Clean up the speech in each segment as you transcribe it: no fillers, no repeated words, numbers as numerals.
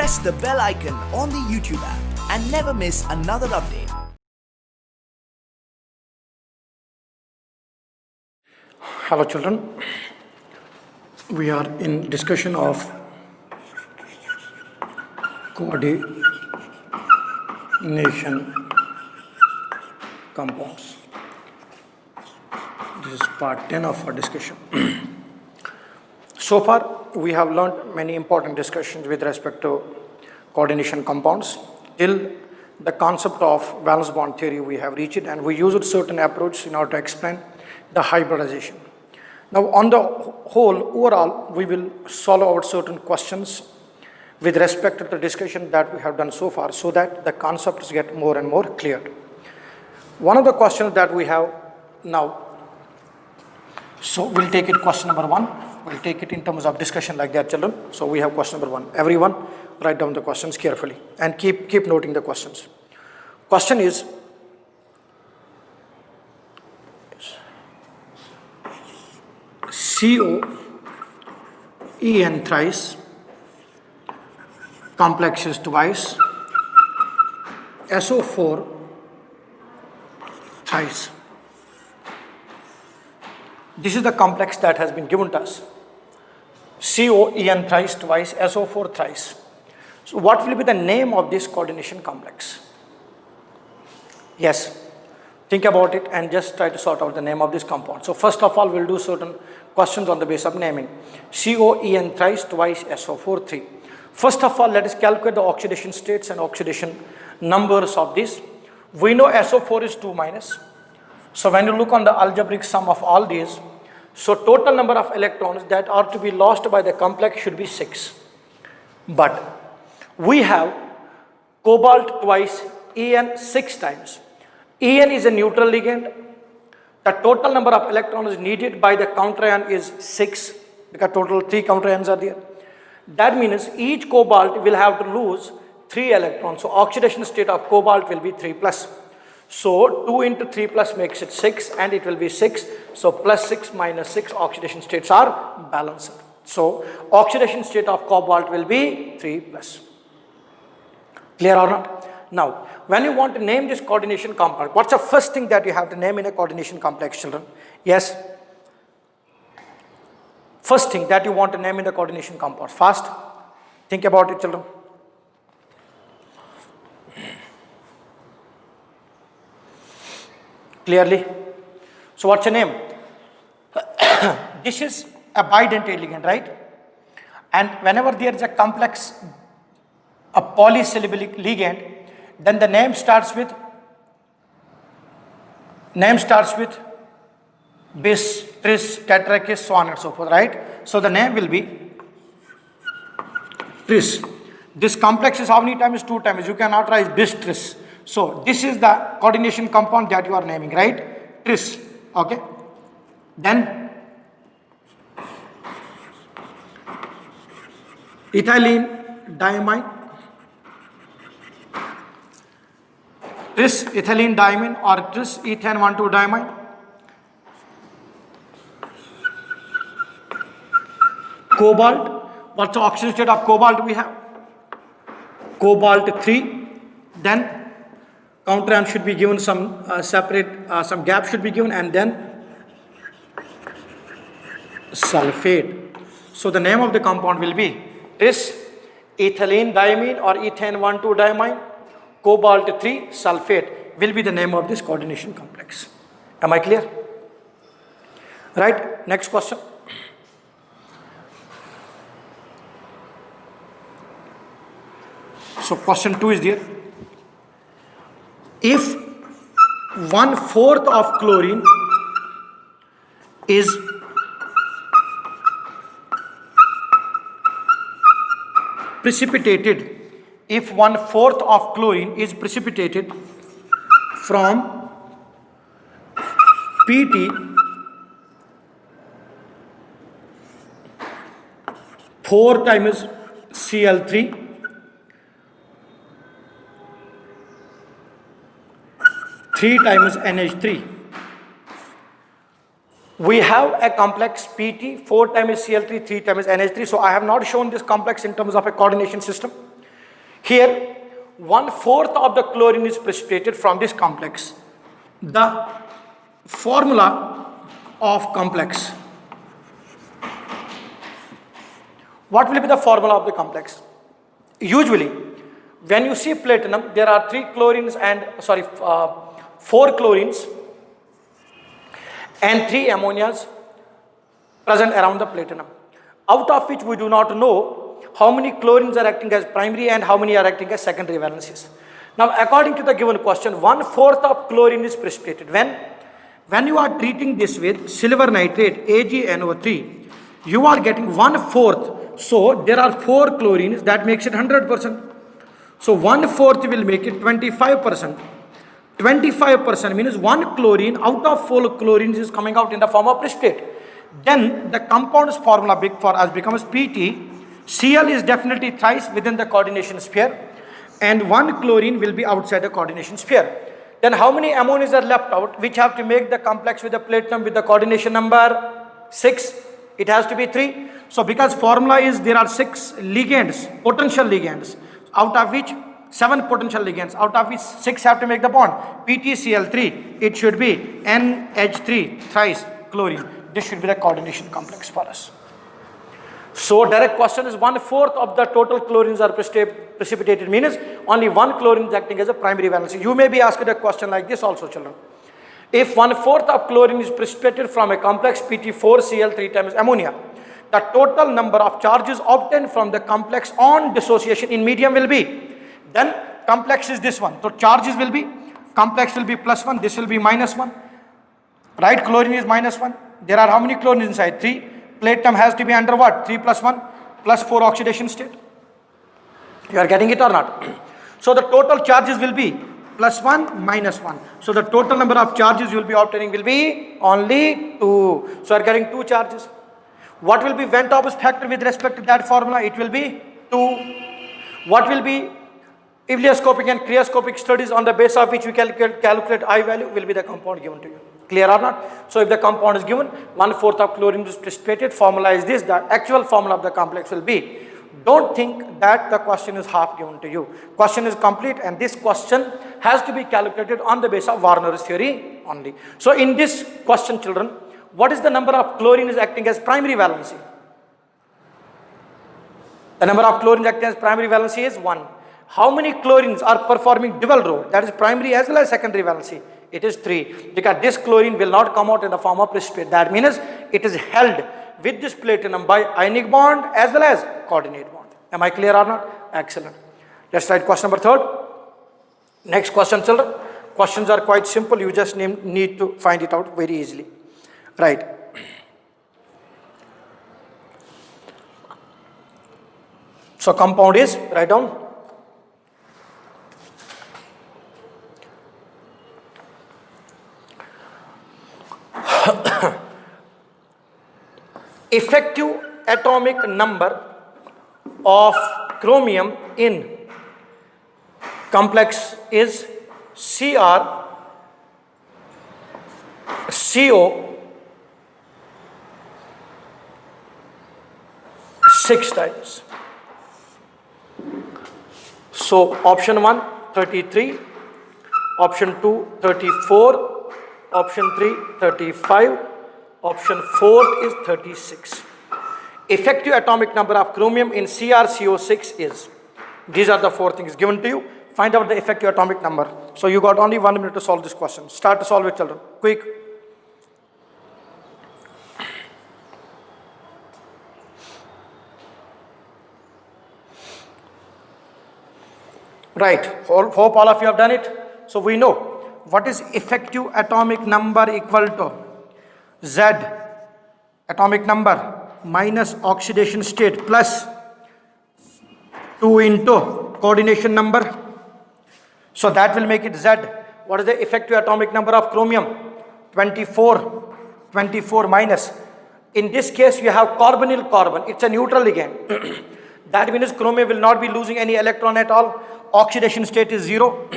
press the bell icon on the YouTube app and never miss another update. Hello children, we are in discussion of coordination compounds. This is part 10 of our discussion. So far we have learned many important discussions with respect to coordination compounds. Till the concept of valence bond theory we have reached, and we used certain approach in order to explain the hybridization. Now on the whole, overall, we will solve out certain questions with respect to the discussion that we have done so far, so that the concepts get more and more clear. One of the questions that we have now, so we'll take it question number 1. We'll take it in terms of discussion like that, children. So we have question number 1. Everyone write down the questions carefully and keep noting the questions. Question is, COEN thrice, complex is twice, SO4 thrice. This is the complex that has been given to us. COEN thrice, twice, SO4 thrice. So what will be the name of this coordination complex? Yes, think about it and just try to sort out the name of this compound. So first of all, we'll do certain questions on the basis of naming. COEN thrice, twice, SO4 3. First of all, let us calculate the oxidation states and oxidation numbers of this. We know SO4 is 2 minus. So when you look on the algebraic sum of all these, so total number of electrons that are to be lost by the complex should be 6. But we have cobalt twice, En 6 times. En is a neutral ligand. The total number of electrons needed by the counterion is 6, because total 3 counterions are there. That means each cobalt will have to lose 3 electrons. So oxidation state of cobalt will be 3 plus. So 2 into 3 plus makes it 6, and it will be 6. So plus 6 minus 6 oxidation states are balanced. So oxidation state of cobalt will be 3 plus. Clear or not? Now, when you want to name this coordination compound, what's the first thing that you have to name in a coordination complex, children? Yes? First thing that you want to name in the coordination compound. Fast. Think about it, children. Clearly? So what's your name? This is a bidentate ligand, right? And whenever there is a complex, a polysyllabic ligand, then the name starts with bis, tris, catechis, so on and so forth, right? So the name will be tris. This complex is how many times? 2 times. You cannot write bis tris. So this is the coordination compound that you are naming, right? Tris. Okay. Then ethylene diamine. Tris ethylene diamine or tris ethane 1,2 diamine. Cobalt. What's the oxidation state of cobalt we have? Cobalt 3. Then counterion should be given some some gap should be given, and then sulfate. So the name of the compound will be tris ethylene diamine or ethane 1,2 diamine, cobalt 3 sulfate will be the name of this coordination complex. Am I clear? Right? Next question. So question 2 is there. If 1/4 of chlorine is precipitated, if 1/4 of chlorine is precipitated from PT 4 times Cl3 3 times NH3. We have a complex PT, 4 times Cl3, 3 times NH3. So I have not shown this complex in terms of a coordination system. Here, 1/4 of the chlorine is precipitated from this complex. The formula of complex. What will be the formula of the complex? Usually, when you see platinum, there are 4 chlorines and 3 ammonias present around the platinum, out of which we do not know how many chlorines are acting as primary and how many are acting as secondary valencies. Now, according to the given question, 1/4 of chlorine is precipitated. When you are treating this with silver nitrate, AgNO3, you are getting 1/4. So, there are 4 chlorines, that makes it 100%. So, 1/4 will make it 25%. 25% means 1 chlorine out of 4 chlorines is coming out in the form of precipitate. Then the compound's formula big for us becomes PT. Cl is definitely thrice within the coordination sphere, and 1 chlorine will be outside the coordination sphere. Then how many ammonias are left out, which have to make the complex with the platinum with the coordination number 6? It has to be 3. So because formula is there are 6 ligands, potential ligands, out of which 7 potential ligands, out of which 6 have to make the bond. PtCl3, it should be NH3 thrice chlorine. This should be the coordination complex for us. So direct question is 1/4 of the total chlorines are precipitated, means only 1 chlorine is acting as a primary valency. You may be asked a question like this also, children. If 1/4 of chlorine is precipitated from a complex Pt4Cl3 times ammonia, the total number of charges obtained from the complex on dissociation in medium will be, then complex is this one. So charges will be, complex will be +1, this will be -1. Right, chlorine is -1. There are how many chlorines inside? 3. Platinum has to be under what? 3 + 1 + 4 oxidation state. You are getting it or not? So the total charges will be +1 -1. So the total number of charges you will be obtaining will be only 2. So you are getting 2 charges. What will be Ventob's factor with respect to that formula? It will be 2. What will be Ilioscopic and cryoscopic studies on the basis of which we calculate I value will be the compound given to you. Clear or not? So if the compound is given, 1/4 of chlorine is precipitated, formula is this, the actual formula of the complex will be. Don't think that the question is half given to you. Question is complete, and this question has to be calculated on the basis of Warner's theory only. So in this question, children, what is the number of chlorine is acting as primary valency? The number of chlorine acting as primary valency is 1. How many chlorines are performing dual role? That is primary as well as secondary valency. It is 3, because this chlorine will not come out in the form of precipitate. That means it is held with this platinum by ionic bond as well as coordinate bond. Am I clear or not? Excellent. Let's write question number 3. Next question, children. Questions are quite simple. You just need to find it out very easily. Right. So compound is, write down. Effective atomic number of chromium in complex is Cr CO 6 times. So option 1 33, option 2 34, option 3 35, option 4 is 36. Effective atomic number of chromium in CrCO6 is, these are the 4 things given to you. Find out the effective atomic number. So you got only 1 minute to solve this question. Start to solve it, children. Quick. Right. Hope all of you have done it. So we know what is effective atomic number equal to Z atomic number minus oxidation state plus 2 into coordination number. So that will make it Z. What is the effective atomic number of chromium? 24. 24 minus. In this case, you have carbonyl carbon. It's a neutral ligand. That means chromium will not be losing any electron at all. Oxidation state is 0.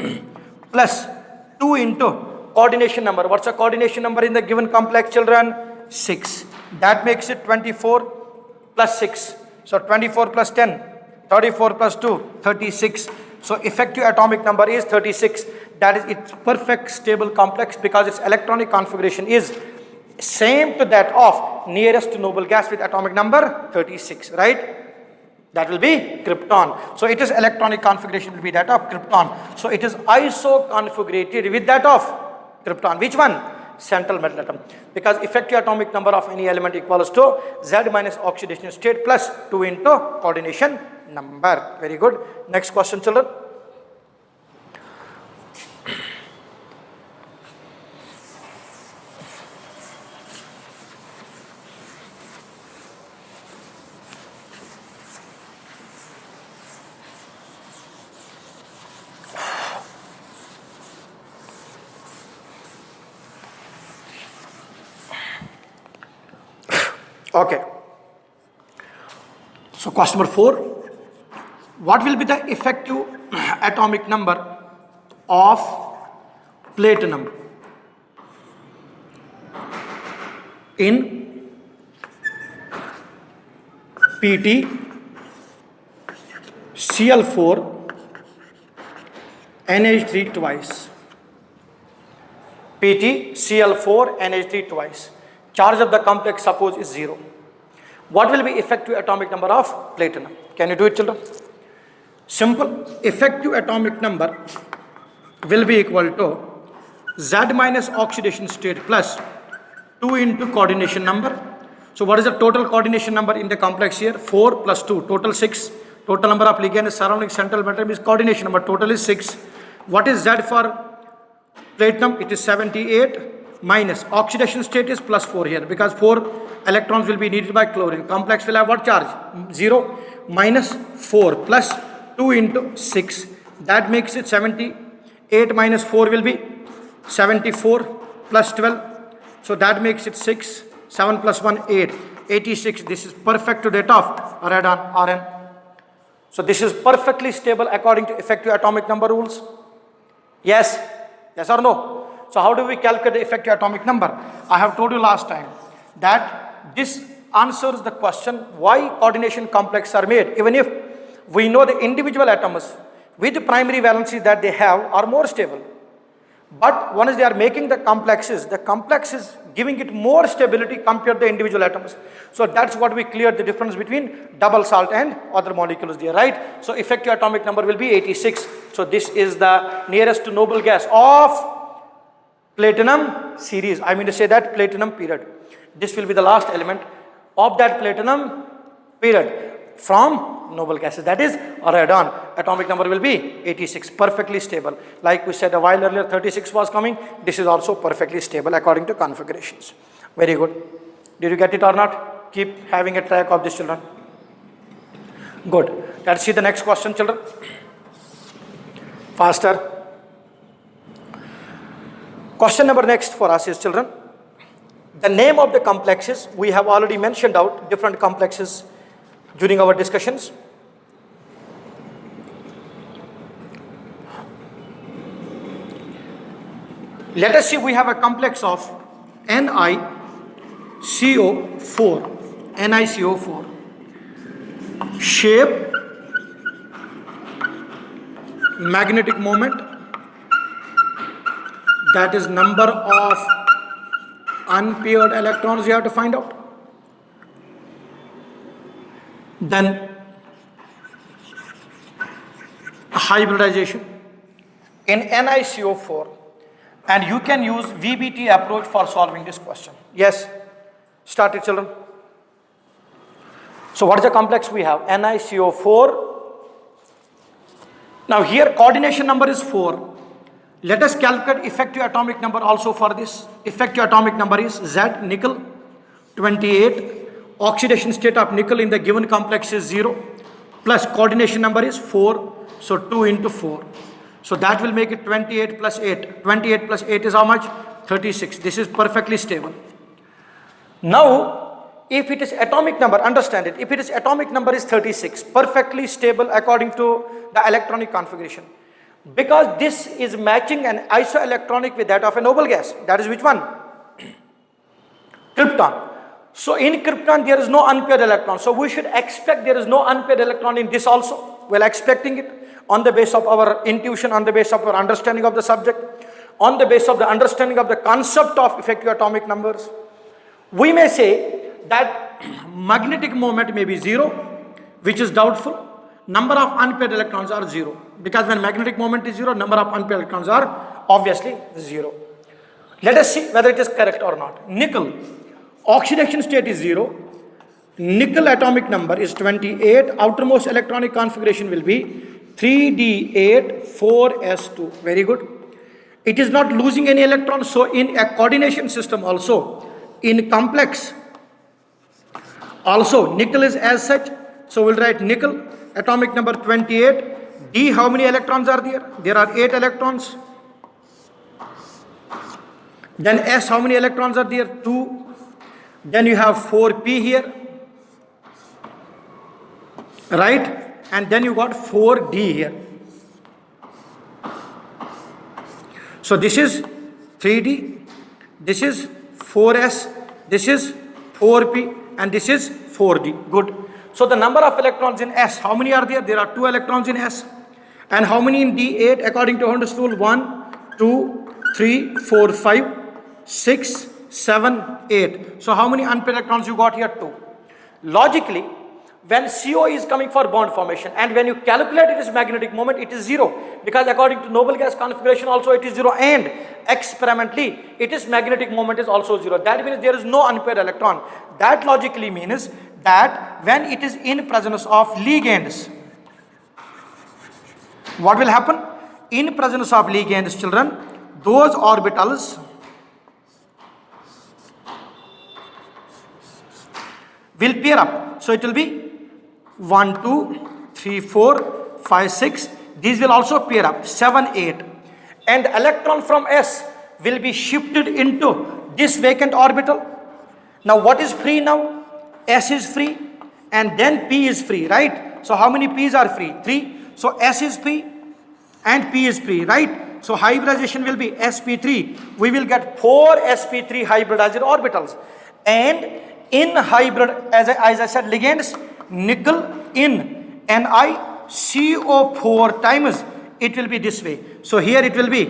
Plus 2 into coordination number. What's the coordination number in the given complex, children? 6. That makes it 24 plus 6. So 24 plus 10, 34 plus 2, 36. So effective atomic number is 36. That is its perfect stable complex because its electronic configuration is same to that of nearest noble gas with atomic number 36, right? That will be krypton. So it is electronic configuration will be that of krypton. So it is isoconfigurated with that of krypton. Which one? Central metal atom. Because effective atomic number of any element equals to Z minus oxidation state plus 2 into coordination number. Very good. Next question, children. Okay. So question number 4. What will be the effective atomic number of platinum in PT Cl4 NH3 twice? PT Cl4 NH3 twice. Charge of the complex suppose is 0. What will be effective atomic number of platinum? Can you do it, children? Simple. Effective atomic number will be equal to Z minus oxidation state plus 2 into coordination number. So what is the total coordination number in the complex here? 4 plus 2, total 6. Total number of ligands surrounding central metal is coordination number, total is 6. What is Z for platinum? It is 78. Minus oxidation state is plus 4 here because 4 electrons will be needed by chlorine. Complex will have what charge? 0 minus 4 plus 2 into 6. That makes it 78 minus 4 will be 74 plus 12. So that makes it 6. 7 plus 1, 8. 86. This is perfect to that of radon, Rn. So this is perfectly stable according to effective atomic number rules. Yes? Yes or no? So how do we calculate the effective atomic number? I have told you last time that this answers the question why coordination complexes are made. Even if we know the individual atoms with the primary valencies that they have are more stable. But once they are making the complex is giving it more stability compared to the individual atoms. So that's what we cleared the difference between double salt and other molecules there, right? So effective atomic number will be 86. So this is the nearest to noble gas of platinum series. I mean to say that platinum period. This will be the last element of that platinum period from noble gases. That is radon. Atomic number will be 86. Perfectly stable. Like we said a while earlier, 36 was coming. This is also perfectly stable according to configurations. Very good. Did you get it or not? Keep having a track of this, children. Good. Let's see the next question, children. Faster. Question number next for us is, children, the name of the complexes. We have already mentioned out different complexes during our discussions. Let us see, we have a complex of NiCO4. Shape, magnetic moment, that is number of unpaired electrons you have to find out. Then hybridization in NiCO4, and you can use VBT approach for solving this question. Yes, start it, children. So what is the complex we have? NiCO4. Now here coordination number is 4. Let us calculate effective atomic number also for this. Effective atomic number is Z, nickel, 28. Oxidation state of nickel in the given complex is 0. Plus coordination number is 4. So 2 into 4. So that will make it 28 plus 8. 28 plus 8 is how much? 36. This is perfectly stable. Now, if it is atomic number, understand it. If it is atomic number is 36, perfectly stable according to the electronic configuration. Because this is matching an isoelectronic with that of a noble gas. That is which one? Krypton. So in krypton there is no unpaired electron. So we should expect there is no unpaired electron in this also. Well, expecting it. on the basis of our intuition, on the basis of our understanding of the subject, on the basis of the understanding of the concept of effective atomic numbers, we may say that magnetic moment may be 0, which is doubtful. Number of unpaired electrons are 0, because when magnetic moment is 0, number of unpaired electrons are obviously 0. Let us see whether it is correct or not. Nickel, oxidation state is 0. Nickel atomic number is 28. Outermost electronic configuration will be 3d8 4s2. Very good. It is not losing any electrons. So in a coordination system also, in complex, also nickel is as such. So we'll write nickel atomic number 28. D, how many electrons are there? There are 8 electrons. Then S, how many electrons are there? 2. Then you have 4p here, right? And then you got 4d here. So this is 3d, this is 4s, this is 4p, and this is 4d. Good. So the number of electrons in S, how many are there? There are 2 electrons in S. And how many in D8 according to Horner's rule? 1, 2, 3, 4, 5, 6, 7, 8. So how many unpaired electrons you got here? 2. Logically, when CO is coming for bond formation and when you calculate its magnetic moment, it is 0, because according to noble gas configuration also it is 0, and experimentally its magnetic moment is also 0. That means there is no unpaired electron. That logically means that when it is in presence of ligands, what will happen? In presence of ligands, children, those orbitals will pair up. So it will be 1, 2, 3, 4, 5, 6. These will also pair up. 7, 8. And electron from S will be shifted into this vacant orbital. Now what is free now? S is free and then P is free, right? So how many P's are free? 3. So S is free and P is free, right? So hybridization will be sp3. We will get 4 sp3 hybridized orbitals. And in hybrid, as I said, ligands, nickel in NiCO4 times, it will be this way. So here it will be,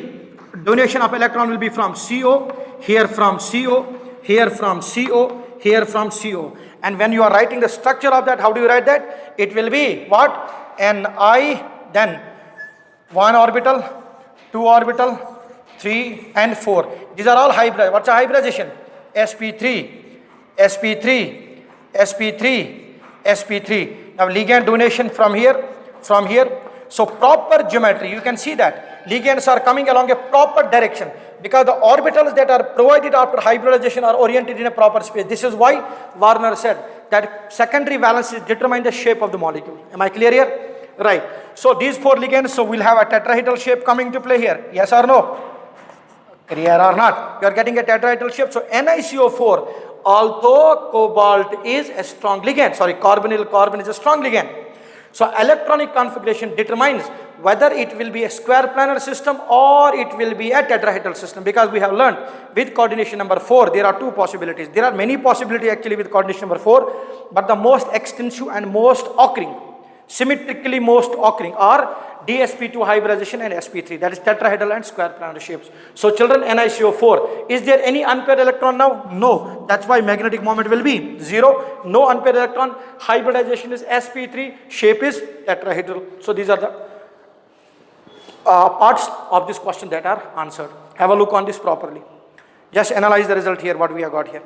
donation of electron will be from CO, here from CO, here from CO, here from CO. And when you are writing the structure of that, how do you write that? It will be what? Ni, then 1 orbital, 2 orbital, 3 and 4. These are all hybrid. What's a hybridization? sp3, sp3, sp3, sp3. Now ligand donation from here. So proper geometry, you can see that ligands are coming along a proper direction, because the orbitals that are provided after hybridization are oriented in a proper space. This is why Warner said that secondary valences determine the shape of the molecule. Am I clear here? Right. So these 4 ligands, so we'll have a tetrahedral shape coming to play here. Yes or no? Clear or not? You are getting a tetrahedral shape. So NiCO4, although cobalt is a strong ligand, carbon is a strong ligand. So electronic configuration determines whether it will be a square planar system or it will be a tetrahedral system, because we have learned with coordination number 4 there are 2 possibilities. There are many possibilities actually with coordination number 4, but the most extensive and most occurring, symmetrically most occurring, are DsP2 hybridization and sp3, that is tetrahedral and square planar shapes. So children, NiCO4, is there any unpaired electron now? No. That's why magnetic moment will be 0. No unpaired electron. Hybridization is sp3, shape is tetrahedral. So these are the parts of this question that are answered. Have a look on this properly. Just analyze the result here, what we have got here.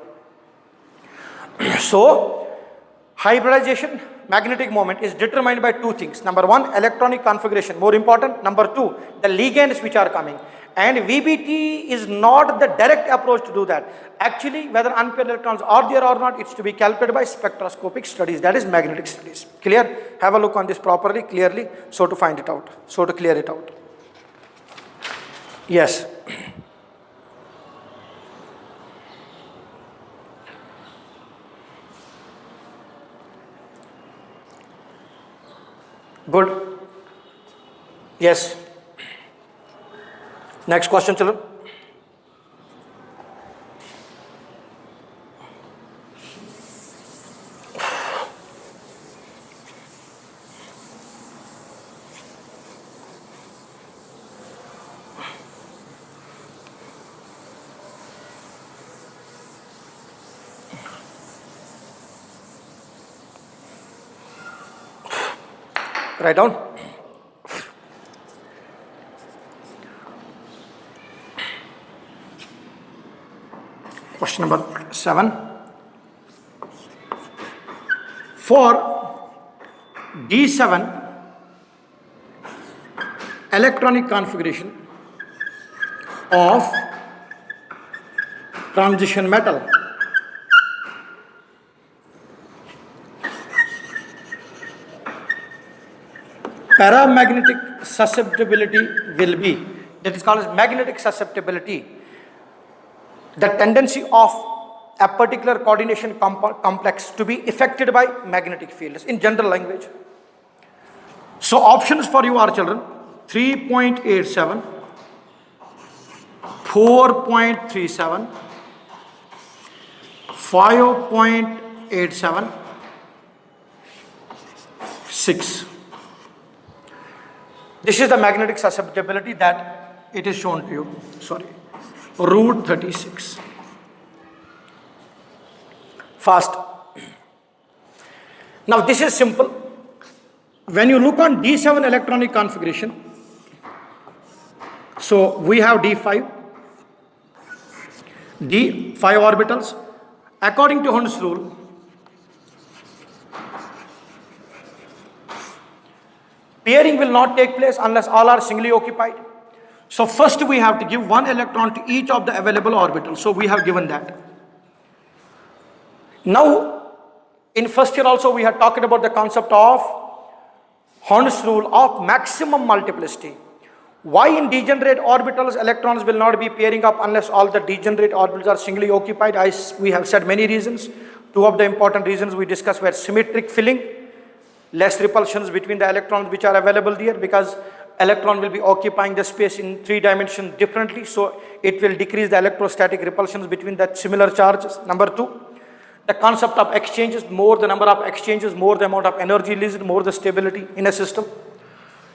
So hybridization, magnetic moment is determined by 2 things. Number 1, electronic configuration, more important. Number 2, the ligands which are coming. And VBT is not the direct approach to do that. Actually, whether unpaired electrons are there or not, it's to be calculated by spectroscopic studies, that is magnetic studies. Clear? Have a look on this properly, clearly, so to find it out, so to clear it out. Yes. Good. Yes. Next question, children. Write down. Question number 7. For D7 electronic configuration of transition metal, paramagnetic susceptibility will be, that is called as magnetic susceptibility, the tendency of a particular coordination complex to be affected by magnetic fields in general language. So options for you are, children, 3.87, 4.37, 5.87, 6. This is the magnetic susceptibility that it is shown to you. Sorry, root 36. Fast. Now this is simple. When you look on D7 electronic configuration, so we have D5 orbitals. According to Hund's rule, pairing will not take place unless all are singly occupied. So first we have to give one electron to each of the available orbitals. So we have given that. Now, in first year also we had talked about the concept of Hund's rule of maximum multiplicity. Why in degenerate orbitals electrons will not be pairing up unless all the degenerate orbitals are singly occupied? We have said many reasons. Two of the important reasons we discussed were symmetric filling, less repulsions between the electrons which are available there, because electron will be occupying the space in 3 dimensions differently, so it will decrease the electrostatic repulsions between the similar charges. Number 2, the concept of exchanges. More the number of exchanges, more the amount of energy released, more the stability in a system.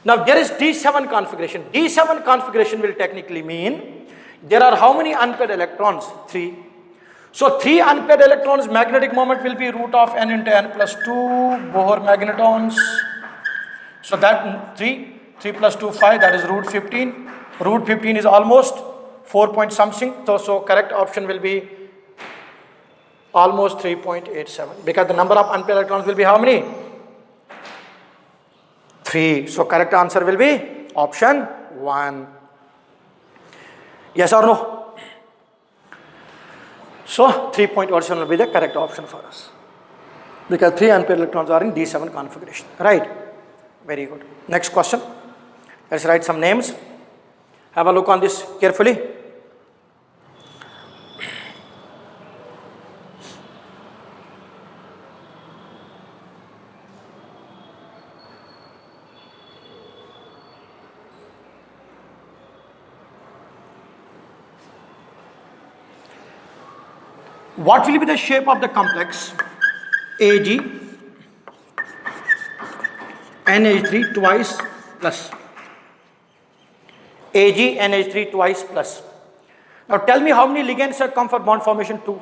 Now there is D7 configuration. D7 configuration will technically mean there are how many unpaired electrons? 3. So 3 unpaired electrons, magnetic moment will be root of n into n plus 2 Bohr magnetons. So that 3 plus 2, 5, that is root 15. Root 15 is almost 4 point something. So correct option will be almost 3.87, because the number of unpaired electrons will be how many? 3. So correct answer will be option 1. Yes or no? So 3.87 will be the correct option for us, because 3 unpaired electrons are in D7 configuration. Right? Very good. Next question. Let's write some names. Have a look on this carefully. What will be the shape of the complex Ag NH3 twice plus? Ag NH3 twice plus. Now tell me how many ligands have come for bond formation? 2.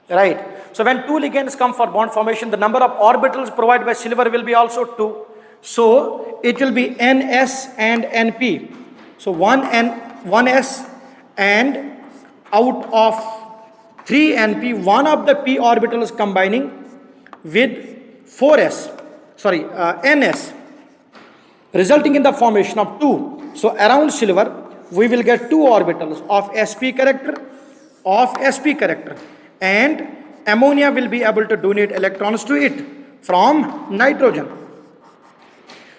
Right. So when 2 ligands come for bond formation, the number of orbitals provided by silver will be also 2. So it will be Ns and Np. So 1s, and out of 3 Np, one of the p orbitals combining with Ns, resulting in the formation of 2. So around silver, we will get 2 orbitals of sp character, and ammonia will be able to donate electrons to it from nitrogen.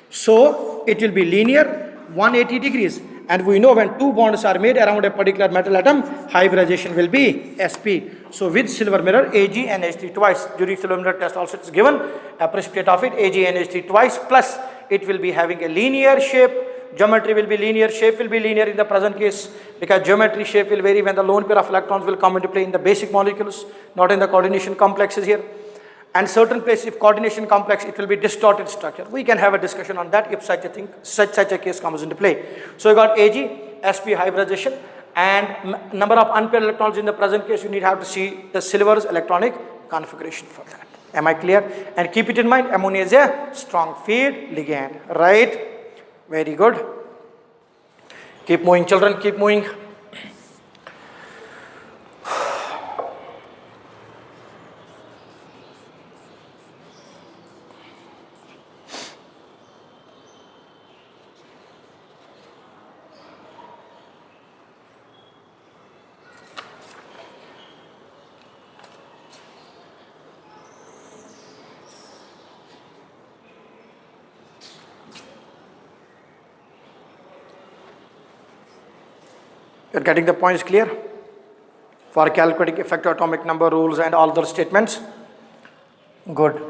So it will be linear 180 degrees. And we know when 2 bonds are made around a particular metal atom, hybridization will be sp. So with silver mirror, Ag NH3 twice. During silver mirror test also it is given a precipitate of it, Ag NH3 twice, plus it will be having a linear shape. Geometry will be linear, shape will be linear in the present case, because geometry shape will vary when the lone pair of electrons will come into play in the basic molecules, not in the coordination complexes here. And certain places, if coordination complex, it will be distorted structure. We can have a discussion on that if such a case comes into play. So you got Ag, sp hybridization, and number of unpaired electrons in the present case. You have to see the silver's electronic configuration for that. Am I clear? And keep it in mind, ammonia is a strong feed ligand, right? Very good. Keep moving, children, keep moving. You're getting the points clear? For calculating effective atomic number rules and all those statements? Good.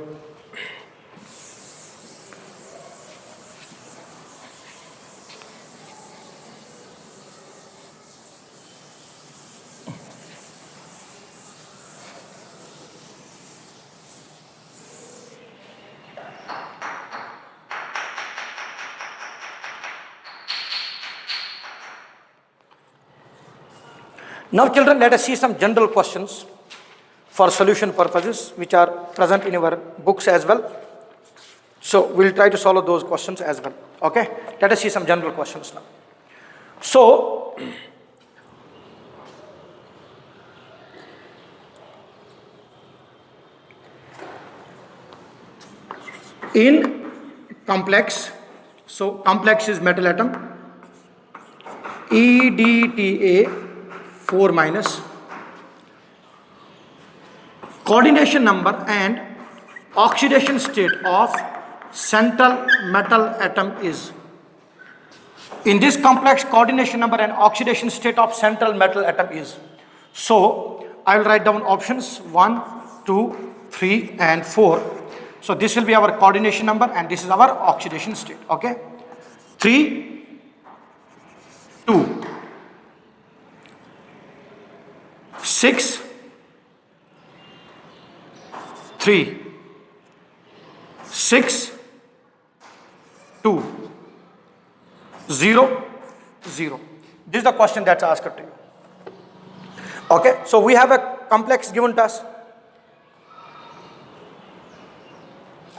Now children, let us see some general questions for solution purposes which are present in our books as well. So we'll try to solve those questions as well. Okay, let us see some general questions now. So in complex, so complex is metal atom, EDTA 4 minus, coordination number and oxidation state of central metal atom is. In this complex, coordination number and oxidation state of central metal atom is. So I will write down options 1, 2, 3 and 4. So this will be our coordination number and this is our oxidation state. Okay, 3, 2, 6, 3, 6, 2, 0, 0. This is the question that's asked to you. Okay, so we have a complex given to us.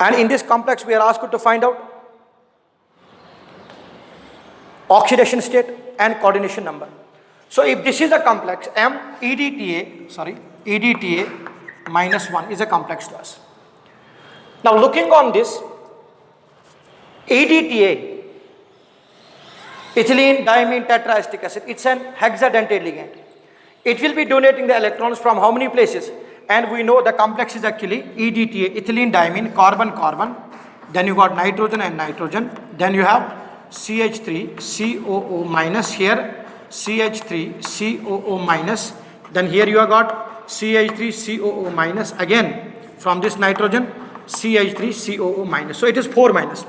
And in this complex, we are asked to find out oxidation state and coordination number. So if this is a complex, EDTA minus 1 is a complex to us. Now looking on this, EDTA, ethylene diamine tetraestic acid, it's an hexadentate ligand. It will be donating the electrons from how many places? And we know the complex is actually EDTA, ethylene diamine, carbon, carbon. Then you got nitrogen and nitrogen. Then you have CH3, COO minus here, CH3, COO minus. Then here you have got CH3, COO minus. Again, from this nitrogen, CH3, COO minus. So it is 4 minus.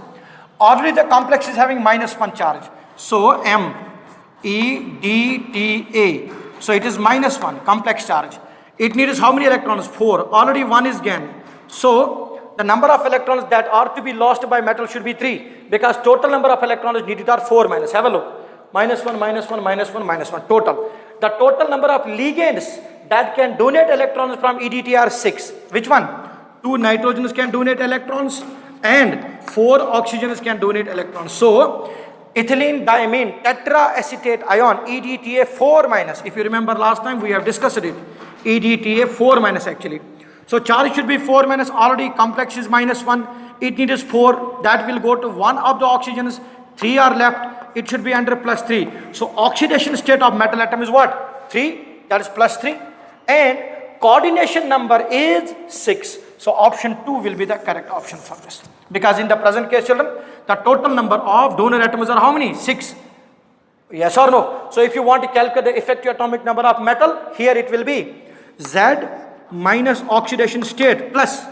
Already the complex is having minus 1 charge. So MEDTA. So it is minus 1 complex charge. It needs how many electrons? 4. Already 1 is gained. So the number of electrons that are to be lost by metal should be 3, because total number of electrons needed are 4 minus. Have a look. Minus 1, minus 1, minus 1, minus 1 total. The total number of ligands that can donate electrons from EDTA are 6. Which one? 2 nitrogens can donate electrons and 4 oxygens can donate electrons. So ethylene diamine tetraacetate ion EDTA 4 minus. If you remember last time we have discussed it. EDTA 4 minus actually. So charge should be 4 minus. Already complex is minus 1. It needs 4. That will go to 1 of the oxygens. 3 are left. It should be under plus 3. So oxidation state of metal atom is what? 3. That is plus 3. And coordination number is 6. So option 2 will be the correct option for this. Because in the present case, children, the total number of donor atoms are how many? 6. Yes or no? So if you want to calculate the effective atomic number of metal, here it will be Z minus oxidation state plus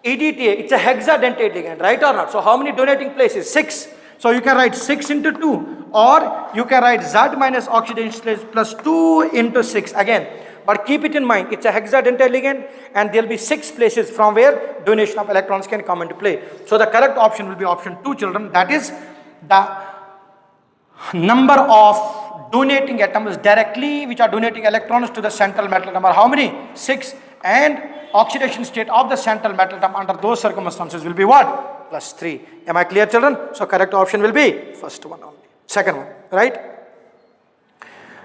EDTA. It's a hexadentate ligand, right or not? So how many donating places? 6. So you can write 6 into 2, or you can write Z minus oxidation state plus 2 into 6 again. But keep it in mind, it's a hexadentate ligand and there will be 6 places from where donation of electrons can come into play. So the correct option will be option 2, children. That is the number of donating atoms directly which are donating electrons to the central metal number. How many? 6. And oxidation state of the central metal atom under those circumstances will be what? Plus 3. Am I clear, children? So correct option will be first one only. Second one, right?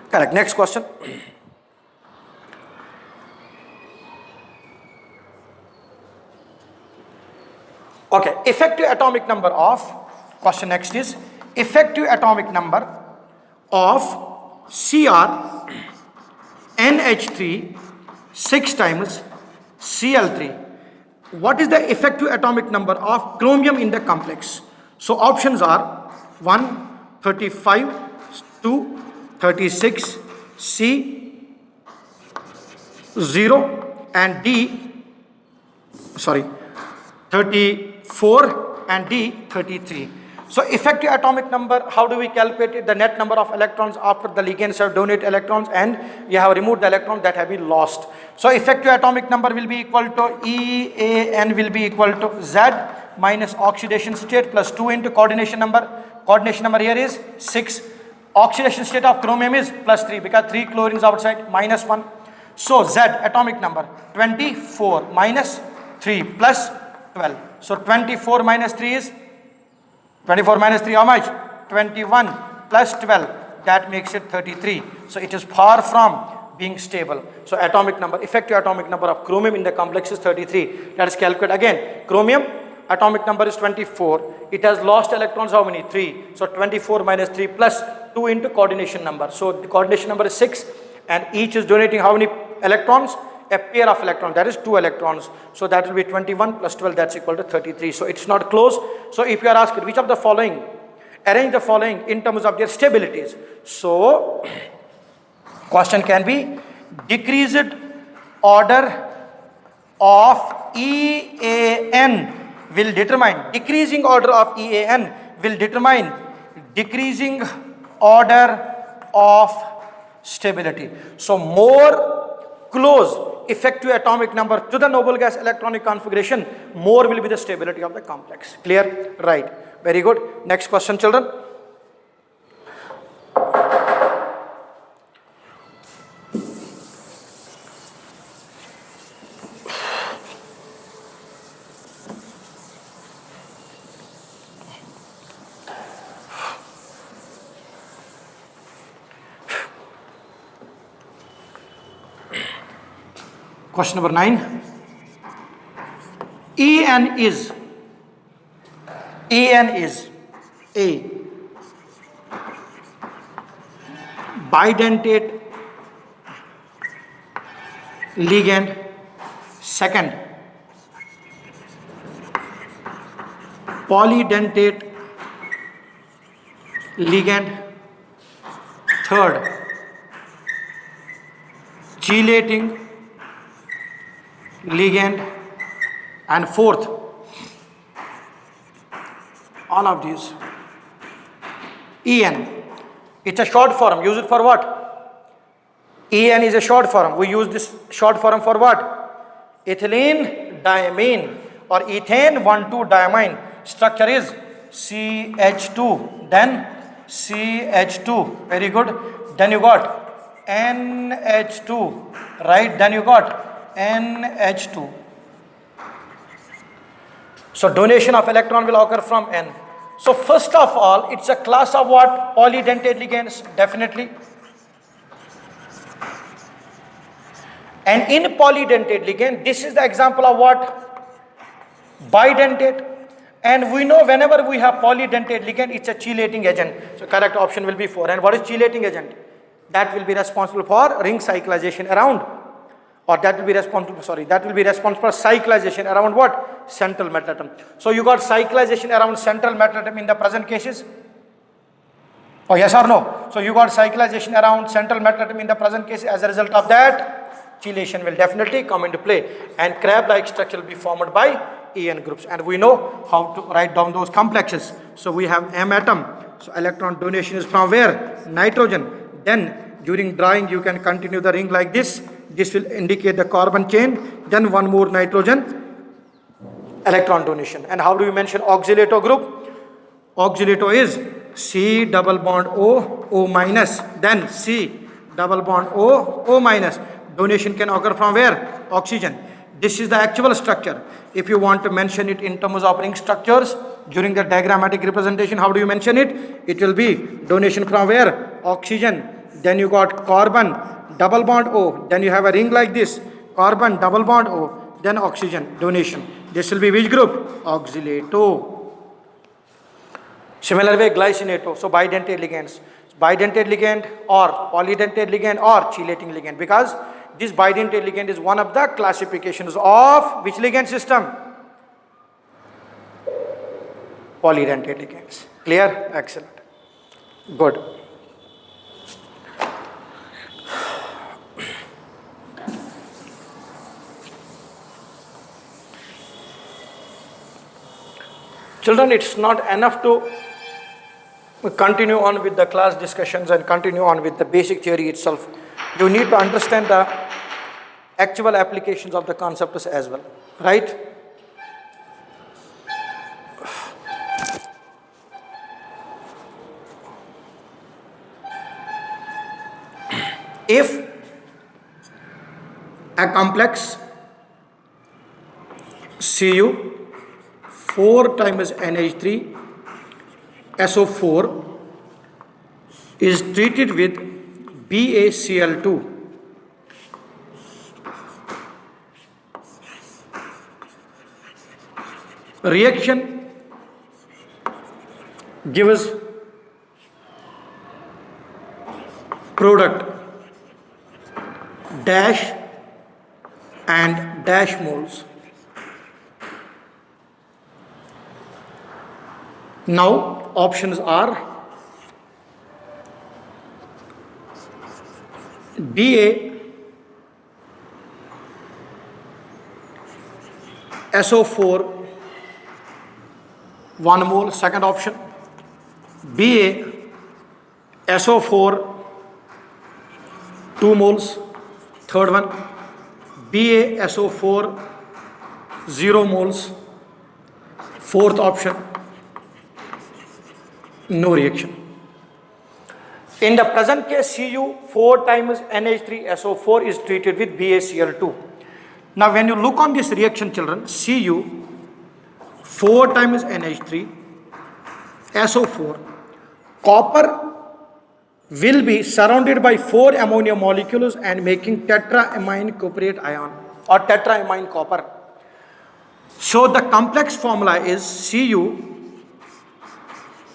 Correct. Next question. Okay, effective atomic number of, question next is, effective atomic number of Cr NH3 6 times Cl3. What is the effective atomic number of chromium in the complex? So options are 1, 35, 2, 36, C, 0 and D, 34 and D, 33. So effective atomic number, how do we calculate it? The net number of electrons after the ligands have donated electrons and you have removed the electrons that have been lost. So effective atomic number will be equal to EAN will be equal to Z minus oxidation state plus 2 into coordination number. Coordination number here is 6. Oxidation state of chromium is plus 3 because 3 chlorines outside, minus 1. So Z atomic number 24 minus 3 plus 12. So 24 minus 3 is 24 minus 3 how much? 21 plus 12, that makes it 33. So it is far from being stable. So atomic number, effective atomic number of chromium in the complex is 33. Let us calculate again. Chromium atomic number is 24. It has lost electrons how many? 3. So 24 minus 3 plus 2 into coordination number. So the coordination number is 6 and each is donating how many electrons? A pair of electrons, that is 2 electrons. So that will be 21 plus 12, that's equal to 33. So it's not close. So if you are asked which of the following, arrange the following in terms of their stabilities. So question can be decreased order of EAN will determine, decreasing order of EAN will determine decreasing order of stability. So more close effective atomic number to the noble gas electronic configuration, more will be the stability of the complex. Clear? Right. Very good. Next question, children. Question number 9. EN is A, bidentate ligand. Second, polydentate ligand. Third, chelating ligand. And fourth, all of these. EN, it's a short form. Use it for what? EN is a short form. We use this short form for what? Ethylene diamine or ethane 1,2-diamine. Structure is CH2, then CH2. Very good. Then you got NH2, right? Then you got NH2. So donation of electron will occur from N. So first of all, it's a class of what? Polydentate ligands, definitely. And in polydentate ligand, this is the example of what? Bidentate. And we know whenever we have polydentate ligand, it's a chelating agent. So correct option will be 4. And what is chelating agent? That will be responsible for ring cyclization around, or that will be responsible, that will be responsible for cyclization around what? Central metal atom. So you got cyclization around central metal atom in the present cases? Oh, yes or no? So you got cyclization around central metal atom in the present case. As a result of that, chelation will definitely come into play. And crab-like structure will be formed by EN groups. And we know how to write down those complexes. So we have M atom. So electron donation is from where? Nitrogen. Then during drawing you can continue the ring like this. This will indicate the carbon chain. Then one more nitrogen. Electron donation. And how do we mention oxalato group? Oxalato is C double bond O, O minus, then C double bond O, O minus. Donation can occur from where? Oxygen. This is the actual structure. If you want to mention it in terms of ring structures during the diagrammatic representation, how do you mention it? It will be donation from where? Oxygen. Then you got carbon, double bond O. Then you have a ring like this, carbon, double bond O. Then oxygen, donation. This will be which group? Oxalato. Similar way, glycinato. So bidentate ligands. Bidentate ligand or polydentate ligand or chelating ligand, because this bidentate ligand is one of the classifications of which ligand system? Polydentate ligands. Clear? Excellent. Good. Children, it's not enough to continue on with the class discussions and continue on with the basic theory itself. You need to understand the actual applications of the concepts as well, right? If a complex Cu 4 times NH3 SO4 is treated with BaCl2, reaction gives product dash and dash moles. Now options are Ba SO4 1 mole, second option. Ba SO4 2 moles, third one. Ba SO4 0 moles, fourth option. No reaction. In the present case, Cu 4 times NH3SO4 is treated with BaCl2. Now when you look on this reaction, children, Cu 4 times NH3 SO4, copper will be surrounded by 4 ammonia molecules and making tetraamine cuprate ion or tetraamine copper. So the complex formula is Cu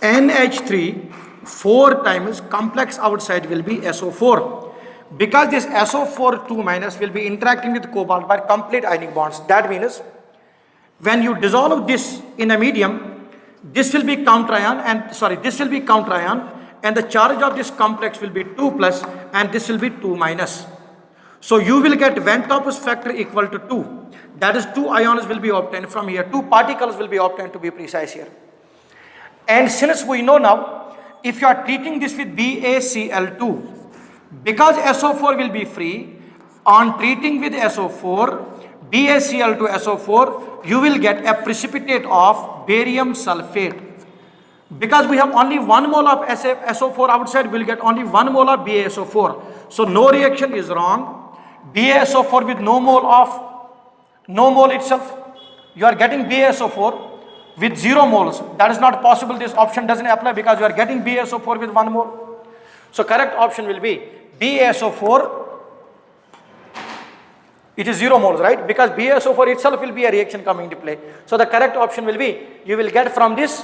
NH3 4 times complex outside will be SO4. Because this SO4 2 minus will be interacting with cobalt by complete ionic bonds. That means when you dissolve this in a medium, this will be counter ion and the charge of this complex will be 2 plus and this will be 2 minus. So you will get Van 't Hoff's factor equal to 2. That is 2 ions will be obtained from here. 2 particles will be obtained, to be precise here. And since we know now, if you are treating this with BaCl2, because SO4 will be free, on treating with SO4, BaCl2 SO4, you will get a precipitate of barium sulfate. Because we have only 1 mole of SO4 outside, we will get only 1 mole of BaSO4. So no reaction is wrong. BaSO4 with no mole itself, you are getting BaSO4 with 0 moles. That is not possible. This option doesn't apply because you are getting BaSO4 with 1 mole. So correct option will be BaSO4. It is 0 moles, right? Because BaSO4 itself will be a reaction coming into play. So the correct option will be, you will get from this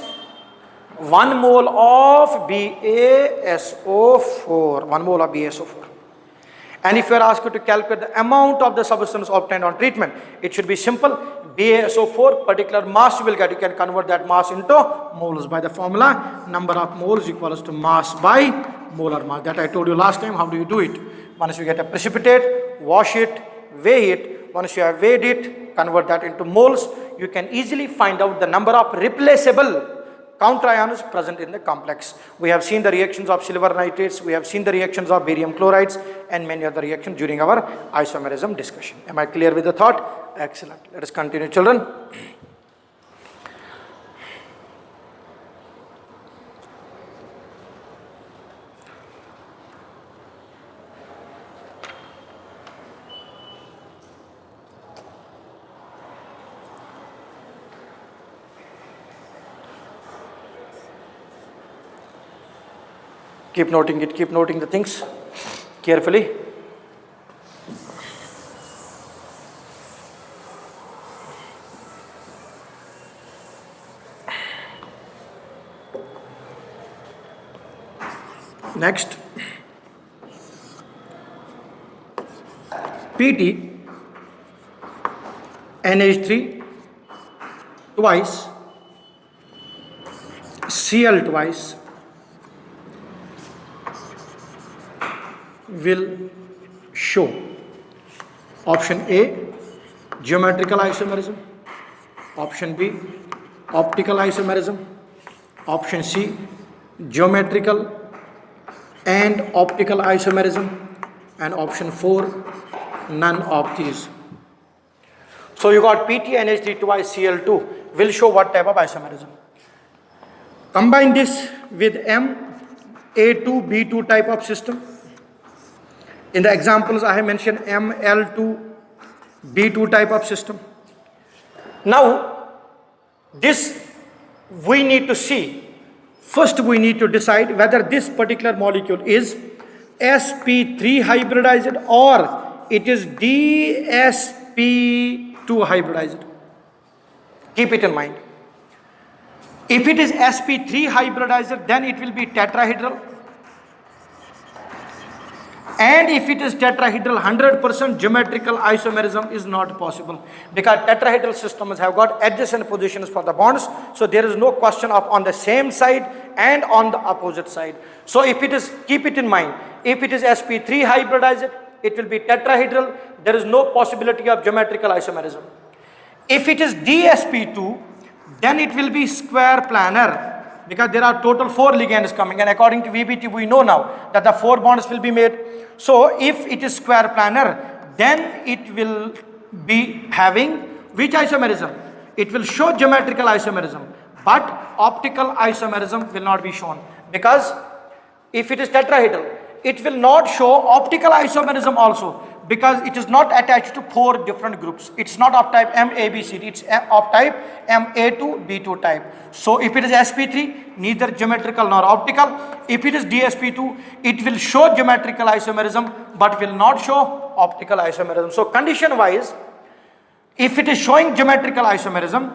1 mole of BaSO4. 1 mole of BaSO4. And if you are asked to calculate the amount of the substance obtained on treatment, it should be simple. BaSO4 particular mass you will get. You can convert that mass into moles by the formula number of moles equals to mass by molar mass. That I told you last time. How do you do it? Once you get a precipitate, wash it, weigh it. Once you have weighed it, convert that into moles. You can easily find out the number of replaceable counter ions present in the complex. We have seen the reactions of silver nitrates, we have seen the reactions of barium chlorides and many other reactions during our isomerism discussion. Am I clear with the thought? Excellent. Let us continue, children. Keep noting it, keep noting the things carefully. Next, PT NH3 twice, Cl twice will show option A, geometrical isomerism, option B, optical isomerism, option C, geometrical and optical isomerism, and option 4, none of these. So you got PT NH3 twice Cl2 will show what type of isomerism. Combine this with MA2B2 type of system. In the examples I have mentioned ML2B2 type of system. Now this we need to see. First we need to decide whether this particular molecule is sp3 hybridized or it is dsp2 hybridized. Keep it in mind. If it is sp3 hybridized, then it will be tetrahedral. And if it is tetrahedral, 100% geometrical isomerism is not possible, because tetrahedral systems have got adjacent positions for the bonds, so there is no question of on the same side and on the opposite side. So if it is, keep it in mind, if it is sp3 hybridized, it will be tetrahedral, there is no possibility of geometrical isomerism. If it is dsp2, then it will be square planar, because there are total 4 ligands coming, and according to VBT we know now that the 4 bonds will be made. So if it is square planar, then it will be having which isomerism? It will show geometrical isomerism, but optical isomerism will not be shown, because if it is tetrahedral, it will not show optical isomerism also, because it is not attached to 4 different groups. It's not of type MABCD, it's of type MA2B2 type. So if it is sp3, neither geometrical nor optical. If it is dsp2, it will show geometrical isomerism but will not show optical isomerism. So condition wise, if it is showing geometrical isomerism,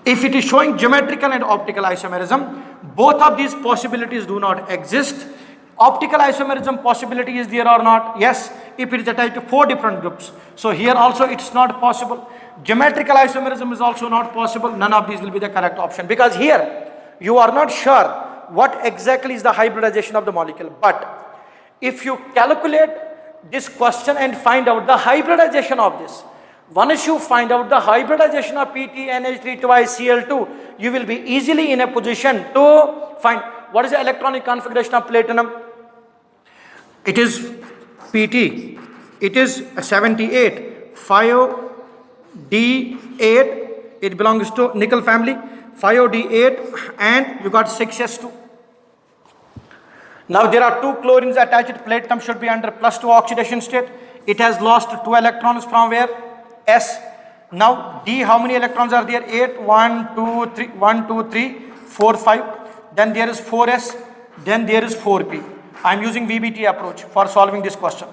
if it is showing geometrical and optical isomerism, both of these possibilities do not exist. Optical isomerism possibility is there or not? Yes, if it is attached to 4 different groups. So here also it's not possible. Geometrical isomerism is also not possible. None of these will be the correct option, because here you are not sure what exactly is the hybridization of the molecule. But if you calculate this question and find out the hybridization of this, once you find out the hybridization of PT NH3 twice Cl2, you will be easily in a position to find what is the electronic configuration of platinum. It is PT, it is 78, 5D8, it belongs to nickel family, 5D8, and you got 6s2. Now there are 2 chlorines attached, platinum should be under +2 oxidation state. It has lost 2 electrons from where? S. Now D, how many electrons are there? 8, 1, 2, 3, 1, 2, 3, 4, 5. Then there is 4s, then there is 4p. I am using VBT approach for solving this question.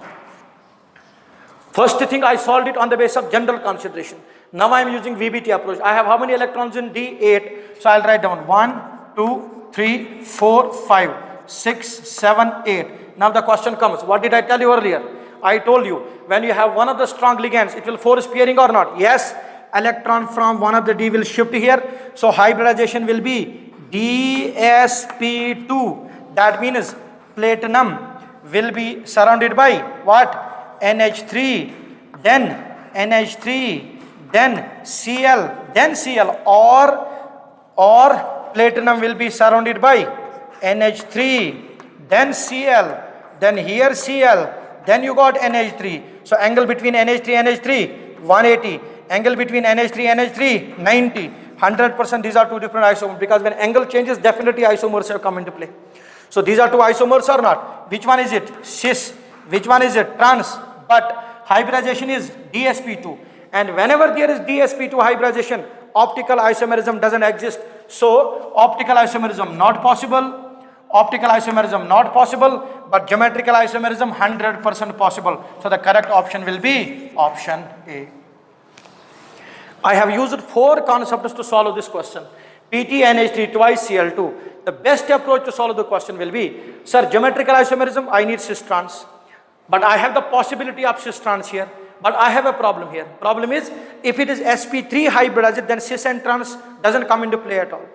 First thing, I solved it on the basis of general consideration. Now I am using VBT approach. I have how many electrons in D? 8. So I will write down 1, 2, 3, 4, 5, 6, 7, 8. Now the question comes, what did I tell you earlier? I told you, when you have one of the strong ligands, it will force pairing or not? Yes, electron from one of the D will shift here. So hybridization will be dsp2. That means platinum will be surrounded by what? NH3, then NH3, then Cl, or platinum will be surrounded by NH3, then Cl, then here Cl, then you got NH3. So angle between NH3, 180. Angle between NH3, 90. 100% these are 2 different isomers, because when angle changes, definitely isomers have come into play. So these are 2 isomers or not? Which one is it? Cis. Which one is it? Trans. But hybridization is dsp2. And whenever there is dsp2 hybridization, optical isomerism doesn't exist. So optical isomerism not possible. Optical isomerism not possible, but geometrical isomerism 100% possible. So the correct option will be option A. I have used 4 concepts to solve this question. PTNH3 twice Cl2. The best approach to solve the question will be, sir, geometrical isomerism, I need cis trans. But I have the possibility of cis trans here. But I have a problem here. Problem is, if it is sp3 hybridized, then cis and trans doesn't come into play at all.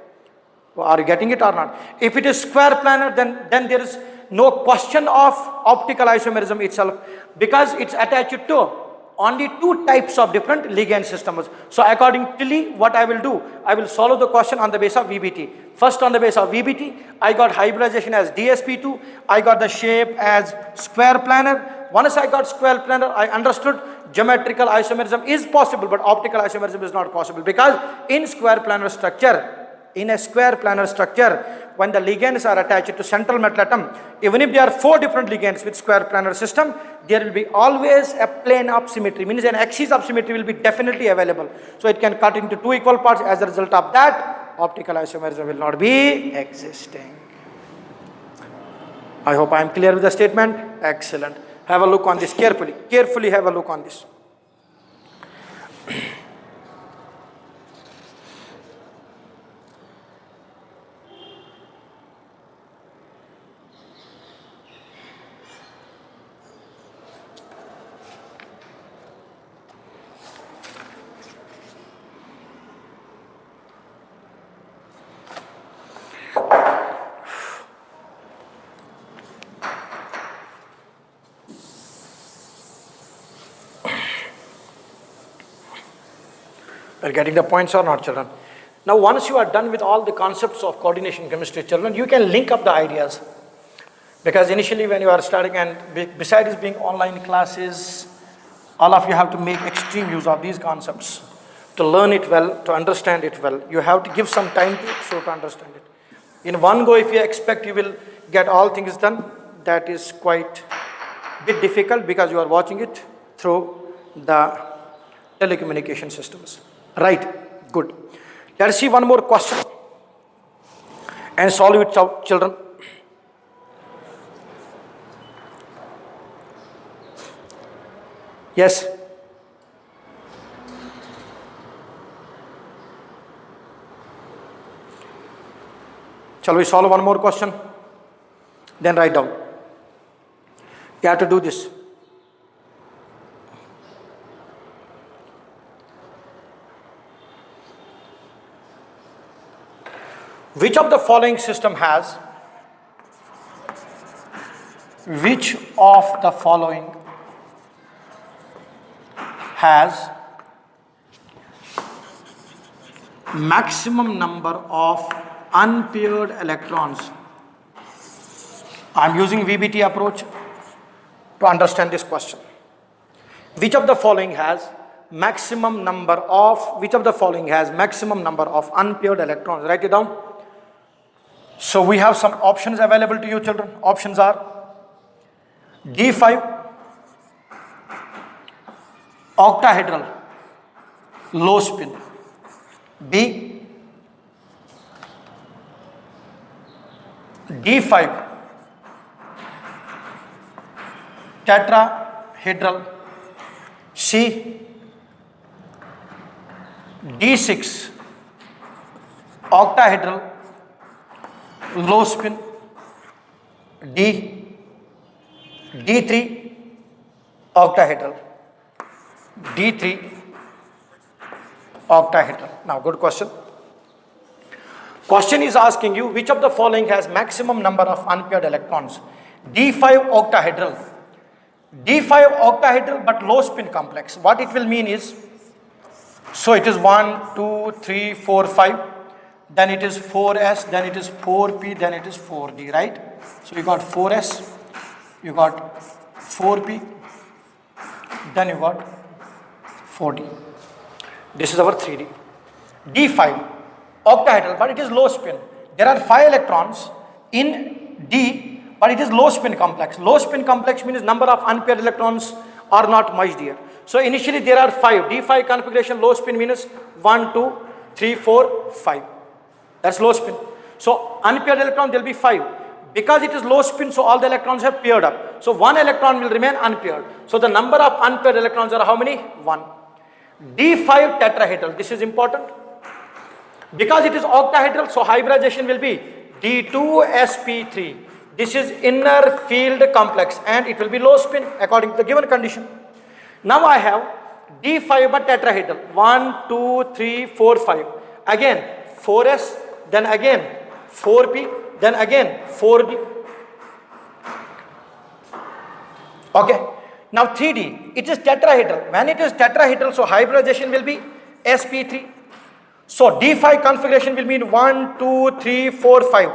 Are you getting it or not? If it is square planar, then there is no question of optical isomerism itself, because it's attached to only 2 types of different ligand systems. So accordingly, what I will do, I will solve the question on the basis of VBT. First, on the basis of VBT, I got hybridization as DSP2, I got the shape as square planar. Once I got square planar, I understood geometrical isomerism is possible, but optical isomerism is not possible, because in square planar structure, in a square planar structure, when the ligands are attached to central metal atom, even if there are 4 different ligands with square planar system, there will be always a plane of symmetry, means an axis of symmetry will be definitely available. So it can cut into 2 equal parts. As a result of that, optical isomerism will not be existing. I hope I am clear with the statement. Excellent. Have a look on this carefully. Carefully have a look on this. Are you getting the points or not, children? Now, once you are done with all the concepts of coordination chemistry, children, you can link up the ideas. Because initially when you are studying, and besides being online classes, all of you have to make extreme use of these concepts. To learn it well, to understand it well, you have to give some time to it, so to understand it. In one go, if you expect you will get all things done, that is quite a bit difficult, because you are watching it through the telecommunication systems. Right, good. Let us see one more question and solve it, children. Yes. Shall we solve one more question? Then write down. You have to do this. Which of the following system has, which of the following has maximum number of unpaired electrons? I am using VBT approach to understand this question. Which of the following has maximum number of, which of the following has maximum number of unpaired electrons? Write it down. So we have some options available to you, children. Options are D5 octahedral low spin, B D5 tetrahedral, C D6 octahedral low spin, D D3 octahedral, D3 octahedral. Now, good question. Question is asking you, which of the following has maximum number of unpaired electrons? D5 octahedral. D5 octahedral but low spin complex. What it will mean is, so it is 1, 2, 3, 4, 5. Then it is 4s, then it is 4p, then it is 4d, right? So you got 4s, you got 4p, then you got 4d. This is our 3d. D5 octahedral, but it is low spin. There are 5 electrons in D, but it is low spin complex. Low spin complex means number of unpaired electrons are not much there. So initially there are 5. D5 configuration low spin means 1, 2, 3, 4, 5. That's low spin. So unpaired electron there will be 5. Because it is low spin, so all the electrons have paired up. So one electron will remain unpaired. So the number of unpaired electrons are how many? 1. D5 tetrahedral. This is important. Because it is octahedral, so hybridization will be D2sp3. This is inner field complex and it will be low spin according to the given condition. Now I have D5 but tetrahedral. 1, 2, 3, 4, 5. Again 4s, then again 4p, then again 4d. Okay. Now 3d, it is tetrahedral. When it is tetrahedral, so hybridization will be sp3. So D5 configuration will mean 1, 2, 3, 4, 5.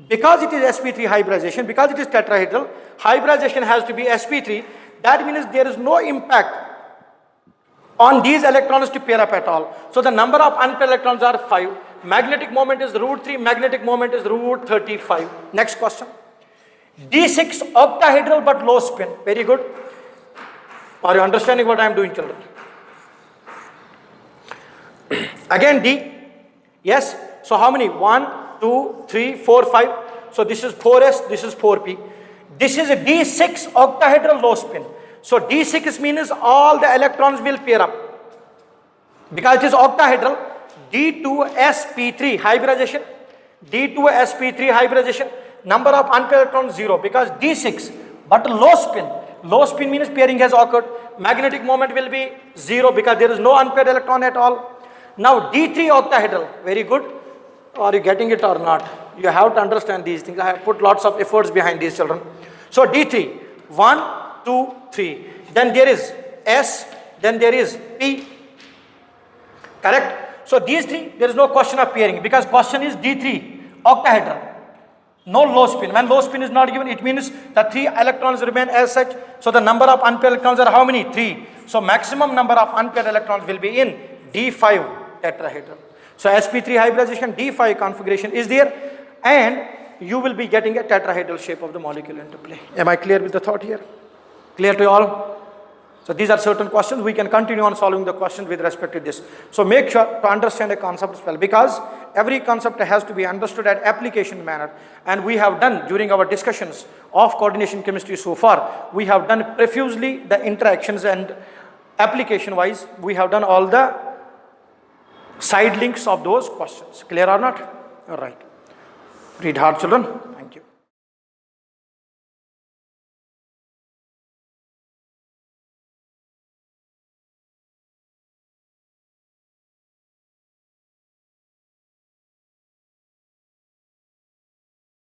Because it is sp3 hybridization, because it is tetrahedral, hybridization has to be sp3. That means there is no impact on these electrons to pair up at all. So the number of unpaired electrons are 5. Magnetic moment is √3, magnetic moment is √35. Next question. D6 octahedral but low spin. Very good. Are you understanding what I am doing, children? Again D. Yes. So how many? 1, 2, 3, 4, 5. So this is 4s, this is 4p. This is a D6 octahedral low spin. So D6 means all the electrons will pair up. Because it is octahedral, D2sp3 hybridization. D2sp3 hybridization. Number of unpaired electrons 0. Because D6 but low spin. Low spin means pairing has occurred. Magnetic moment will be 0 because there is no unpaired electron at all. Now D3 octahedral. Very good. Are you getting it or not? You have to understand these things. I have put lots of efforts behind these, children. So D3, 1, 2, 3. Then there is S, then there is P. Correct? So these three, there is no question of pairing because question is D3, octahedral. No low spin. When low spin is not given, it means the 3 electrons remain as such. So the number of unpaired electrons are how many? 3. So maximum number of unpaired electrons will be in D5 tetrahedral. So sp3 hybridization, D5 configuration is there and you will be getting a tetrahedral shape of the molecule into play. Am I clear with the thought here? Clear to you all? So these are certain questions. We can continue on solving the questions with respect to this. So make sure to understand the concept well because every concept has to be understood at application manner. And we have done during our discussions of coordination chemistry so far, we have done profusely the interactions and application wise, we have done all the side links of those questions. Clear or not? All right. Read hard, children. Thank you.